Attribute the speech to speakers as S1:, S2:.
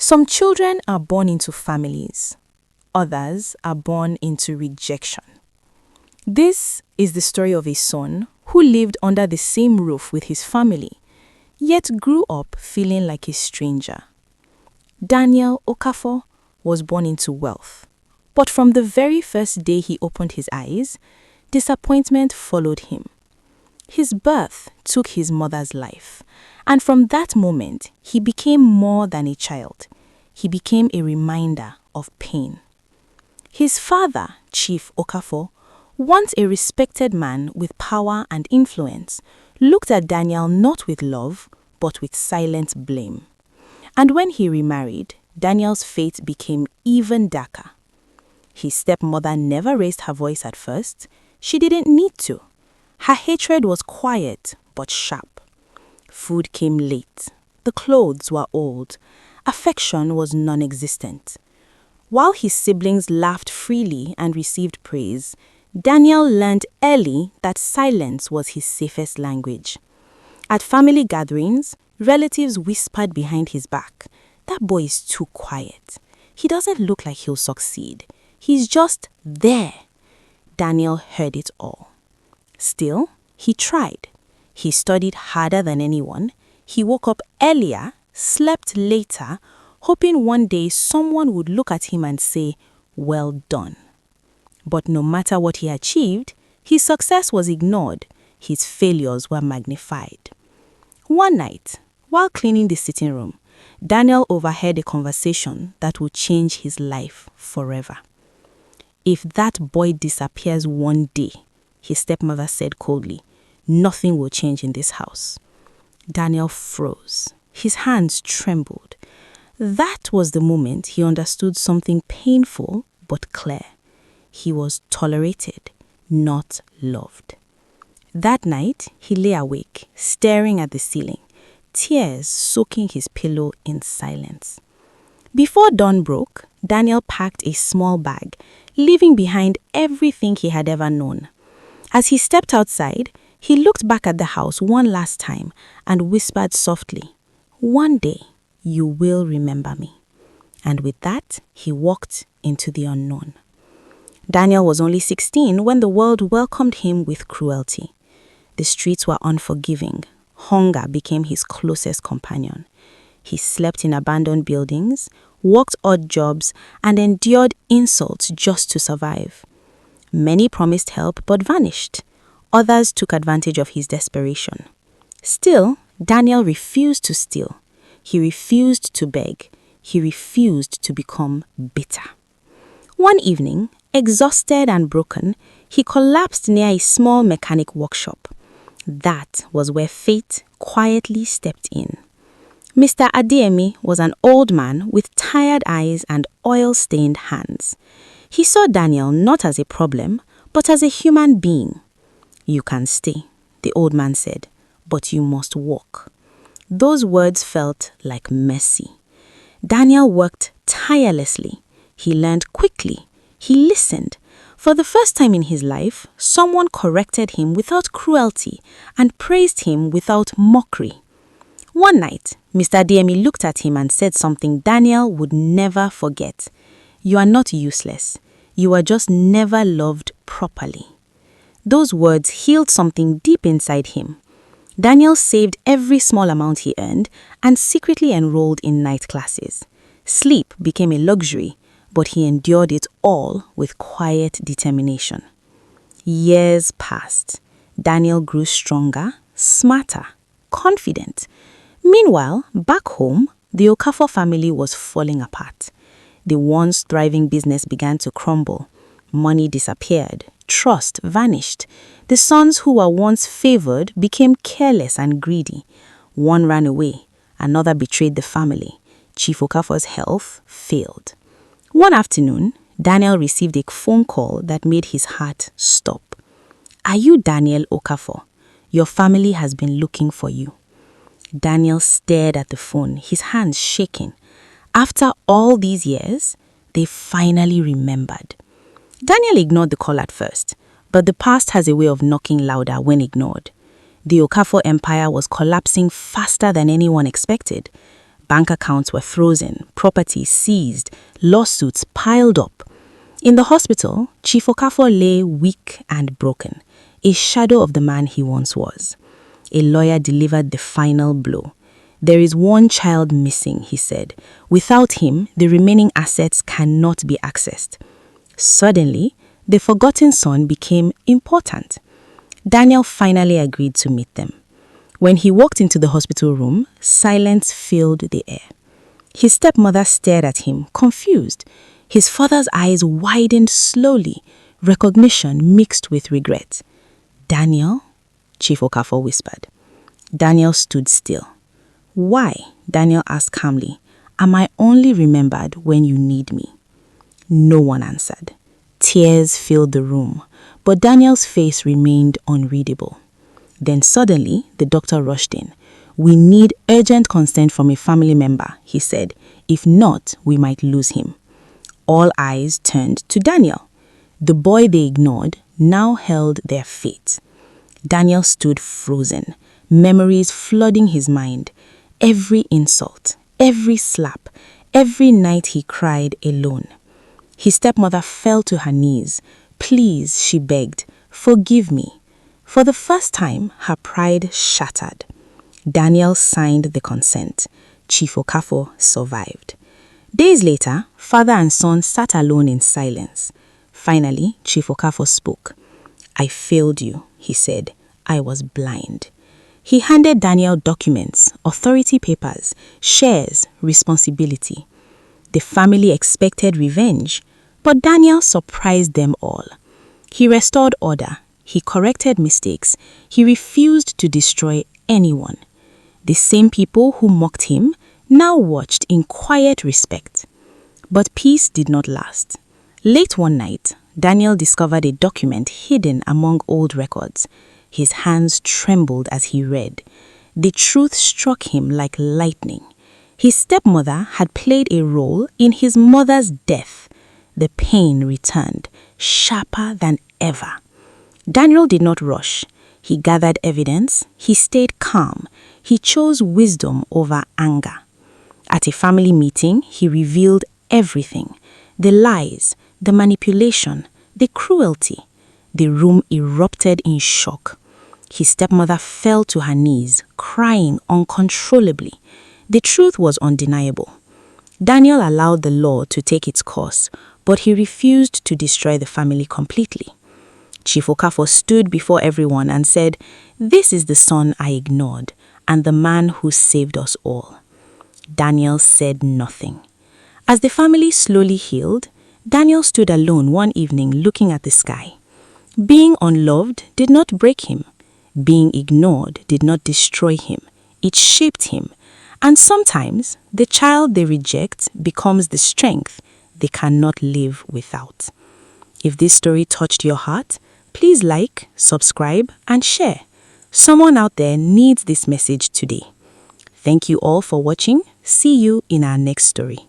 S1: Some children are born into families, others are born into rejection. This is the story of a son who lived under the same roof with his family, yet grew up feeling like a stranger. Daniel Okafor was born into wealth, but from the very first day he opened his eyes, disappointment followed him. His birth took his mother's life, and from that moment, he became more than a child. He became a reminder of pain. His father, Chief Okafor, once a respected man with power and influence, looked at Daniel not with love, but with silent blame. And when he remarried, Daniel's fate became even darker. His stepmother never raised her voice at first. She didn't need to. Her hatred was quiet but sharp. Food came late. The clothes were old. Affection was non-existent. While his siblings laughed freely and received praise, Daniel learned early that silence was his safest language. At family gatherings, relatives whispered behind his back, "That boy is too quiet. He doesn't look like he'll succeed. He's just there." Daniel heard it all. Still, he tried. He studied harder than anyone. He woke up earlier, slept later, hoping one day someone would look at him and say, "Well done." But no matter what he achieved, his success was ignored. His failures were magnified. One night, while cleaning the sitting room, Daniel overheard a conversation that would change his life forever. "If that boy disappears one day," his stepmother said coldly, "nothing will change in this house." Daniel froze. His hands trembled. That was the moment he understood something painful but clear. He was tolerated, not loved. That night, he lay awake, staring at the ceiling, tears soaking his pillow in silence. Before dawn broke, Daniel packed a small bag, leaving behind everything he had ever known. As he stepped outside, he looked back at the house one last time and whispered softly, "One day, you will remember me." And with that, he walked into the unknown. Daniel was only 16 when the world welcomed him with cruelty. The streets were unforgiving. Hunger became his closest companion. He slept in abandoned buildings, worked odd jobs, and endured insults just to survive. Many promised help but vanished. Others took advantage of his desperation. Still, Daniel refused to steal. He refused to beg. He refused to become bitter. One evening, exhausted and broken, he collapsed near a small mechanic workshop. That was where fate quietly stepped in. Mr. Adeyemi was an old man with tired eyes and oil-stained hands. He saw Daniel not as a problem, but as a human being. "You can stay," the old man said, "but you must walk." Those words felt like mercy. Daniel worked tirelessly. He learned quickly. He listened. For the first time in his life, someone corrected him without cruelty and praised him without mockery. One night, Mr. Adeyemi looked at him and said something Daniel would never forget. "You are not useless. You are just never loved properly." Those words healed something deep inside him. Daniel saved every small amount he earned and secretly enrolled in night classes. Sleep became a luxury, but he endured it all with quiet determination. Years passed. Daniel grew stronger, smarter, confident. Meanwhile, back home, the Okafor family was falling apart. The once thriving business began to crumble. Money disappeared. Trust vanished. The sons who were once favored became careless and greedy. One ran away. Another betrayed the family. Chief Okafor's health failed. One afternoon, Daniel received a phone call that made his heart stop. "Are you Daniel Okafor? Your family has been looking for you." Daniel stared at the phone, his hands shaking. After all these years, they finally remembered. Daniel ignored the call at first, but the past has a way of knocking louder when ignored. The Okafor empire was collapsing faster than anyone expected. Bank accounts were frozen, property seized, lawsuits piled up. In the hospital, Chief Okafor lay weak and broken, a shadow of the man he once was. A lawyer delivered the final blow. "There is one child missing," he said. "Without him, the remaining assets cannot be accessed." Suddenly, the forgotten son became important. Daniel finally agreed to meet them. When he walked into the hospital room, silence filled the air. His stepmother stared at him, confused. His father's eyes widened slowly, recognition mixed with regret. "Daniel?" Chief Okafor whispered. Daniel stood still. "Why?" Daniel asked calmly. "Am I only remembered when you need me?" No one answered. Tears filled the room, but Daniel's face remained unreadable. Then suddenly, the doctor rushed in. "We need urgent consent from a family member," he said. "If not, we might lose him." All eyes turned to Daniel. The boy they ignored now held their fate. Daniel stood frozen, memories flooding his mind. Every insult, every slap, every night he cried alone. His stepmother fell to her knees. "Please," she begged, "forgive me." For the first time, her pride shattered. Daniel signed the consent. Chief Okafor survived. Days later, father and son sat alone in silence. Finally, Chief Okafor spoke. "I failed you," he said. "I was blind." He handed Daniel documents, authority papers, shares, responsibility. The family expected revenge, but Daniel surprised them all. He restored order. He corrected mistakes. He refused to destroy anyone. The same people who mocked him now watched in quiet respect. But peace did not last. Late one night, Daniel discovered a document hidden among old records. His hands trembled as he read. The truth struck him like lightning. His stepmother had played a role in his mother's death. The pain returned, sharper than ever. Daniel did not rush. He gathered evidence. He stayed calm. He chose wisdom over anger. At a family meeting, he revealed everything: the lies, the manipulation, the cruelty. The room erupted in shock. His stepmother fell to her knees, crying uncontrollably. The truth was undeniable. Daniel allowed the law to take its course, but he refused to destroy the family completely. Chief Okafor stood before everyone and said, "This is the son I ignored, and the man who saved us all." Daniel said nothing. As the family slowly healed, Daniel stood alone one evening looking at the sky. Being unloved did not break him. Being ignored did not destroy him. It shaped him. And sometimes, the child they reject becomes the strength they cannot live without. If this story touched your heart, please like, subscribe, and share. Someone out there needs this message today. Thank you all for watching. See you in our next story.